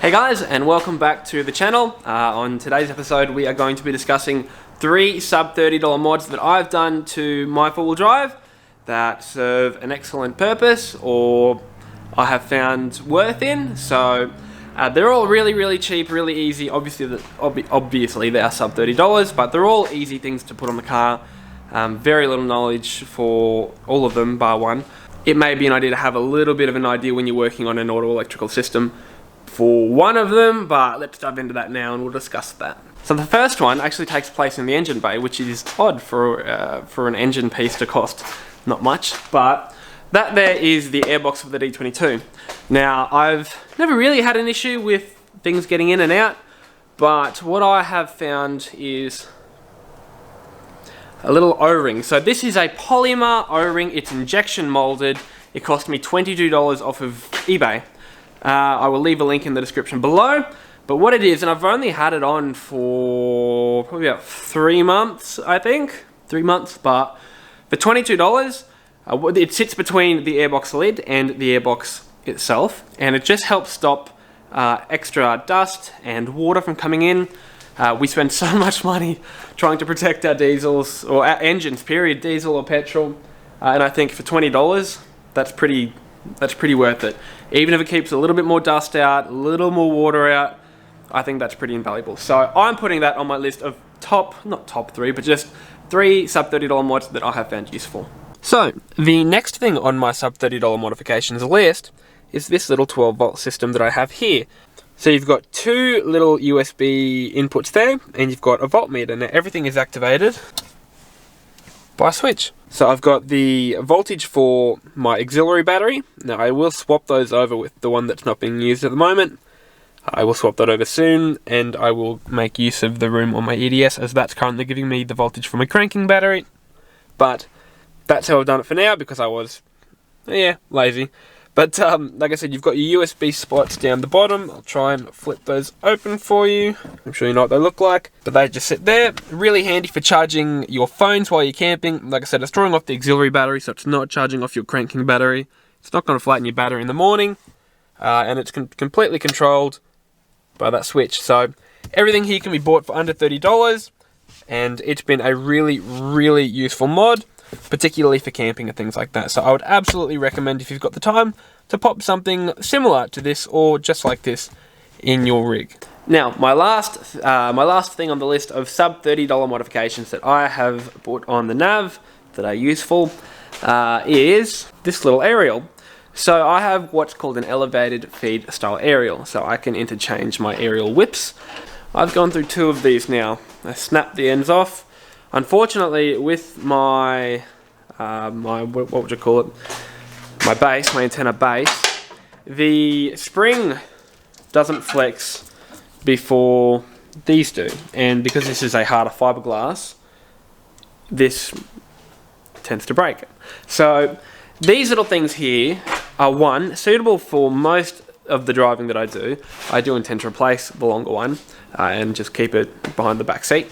Hey guys, and welcome back to the channel. On today's episode we are going to be discussing 3 sub $30 mods that I've done to my four-wheel drive that serve an excellent purpose or I have found worth in. So they're all really cheap, really easy. Obviously they are sub $30, but they're all easy things to put on the car. Very little knowledge for all of them bar one. It may be an idea to have a little bit of an idea when you're working on an auto electrical system for one of them, but let's dive into that now and we'll discuss that. So the first one actually takes place in the engine bay, which is odd for an engine piece to cost not much, but that there is the airbox for the D22. Now, I've never really had an issue with things getting in and out, but what I have found is a little O-ring. So this is a polymer O-ring, it's injection molded. It cost me $22 off of eBay. I will leave a link in the description below, but what it is, and I've only had it on for probably about 3 months, I think, 3 months, but for $22, it sits between the airbox lid and the airbox itself, and it just helps stop extra dust and water from coming in. We spend so much money trying to protect our diesels, or our engines, period, diesel or petrol, and I think for $20, that's pretty worth it. Even if it keeps a little bit more dust out, a little more water out, I think that's pretty invaluable. So I'm putting that on my list of not top 3, but just 3 sub $30 mods that I have found useful. So the next thing on my sub $30 modifications list is this little 12-volt system that I have here. So you've got 2 little USB inputs there, and you've got a voltmeter. Now everything is activated by a switch. So I've got the voltage for my auxiliary battery. Now I will swap those over with the one that's not being used at the moment. I will swap that over soon, and I will make use of the room on my EDS, as that's currently giving me the voltage for my cranking battery. But that's how I've done it for now, because I was, lazy. But like I said, you've got your USB spots down the bottom. I'll try and flip those open for you. I'm sure you know what they look like, but they just sit there. Really handy for charging your phones while you're camping. Like I said, it's drawing off the auxiliary battery, so it's not charging off your cranking battery. It's not going to flatten your battery in the morning, and it's completely controlled by that switch. So everything here can be bought for under $30, and it's been a really useful mod, particularly for camping and things like that. So I would absolutely recommend, if you've got the time, to pop something similar to this or just like this in your rig. Now, my last thing on the list of sub $30 modifications that I have put on the nav that are useful is this little aerial. So I have what's called an elevated feed style aerial, so I can interchange my aerial whips. I've gone through 2 of these now. I snapped the ends off. Unfortunately, with my what would you call it? My base, my antenna base, the spring doesn't flex before these do, and because this is a harder fiberglass, this tends to break. So these little things here are, one, suitable for most of the driving that I do. I do intend to replace the longer one and just keep it behind the back seat.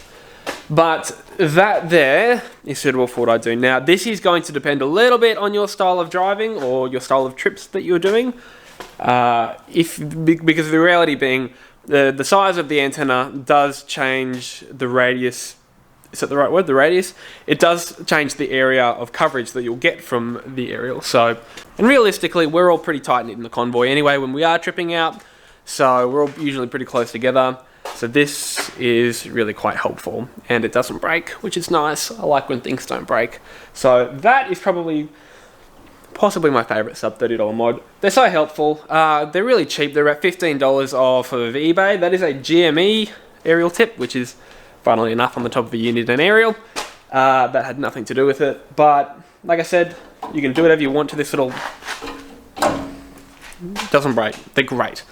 But that there is suitable for what I do. Now, this is going to depend a little bit on your style of driving or your style of trips that you're doing. Because the reality being, the size of the antenna does change the radius. Is that the right word? The radius? It does change the area of coverage that you'll get from the aerial. So, and realistically, we're all pretty tight-knit in the convoy anyway when we are tripping out. So we're all usually pretty close together. So this is really quite helpful, and it doesn't break, which is nice. I like when things don't break. So that is possibly my favourite sub $30 mod. They're so helpful. They're really cheap. They're about $15 off of eBay. That is a GME aerial tip, which is, funnily enough, on the top of a unit and aerial. That had nothing to do with it. But like I said, you can do whatever you want to this little... Doesn't break. They're great.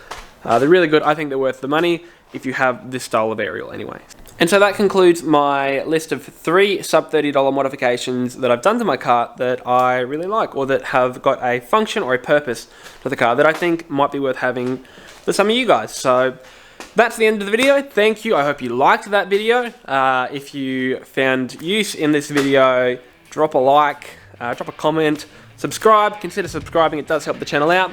They're really good. I think they're worth the money if you have this style of aerial anyway. And so that concludes my list of 3 sub $30 modifications that I've done to my car that I really like, or that have got a function or a purpose to the car that I think might be worth having for some of you guys. So that's the end of the video. Thank you. I hope you liked that video. If you found use in this video, drop a like, drop a comment, subscribe. Consider subscribing. It does help the channel out.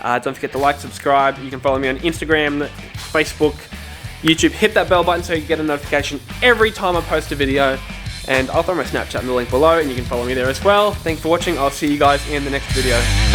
Don't forget to like, subscribe. You can follow me on Instagram, Facebook, YouTube. Hit that bell button so you get a notification every time I post a video. And I'll throw my Snapchat in the link below, and you can follow me there as well. Thanks for watching. I'll see you guys in the next video.